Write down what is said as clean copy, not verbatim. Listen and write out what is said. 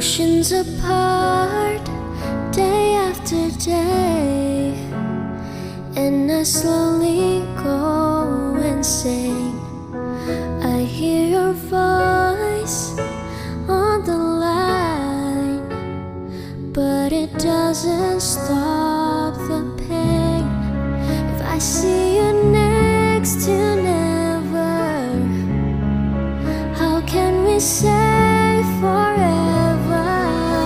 Oceans apart, day after day, and I slowly go insane. I hear your voice on the line, but it doesn't stop the pain. If I see you next to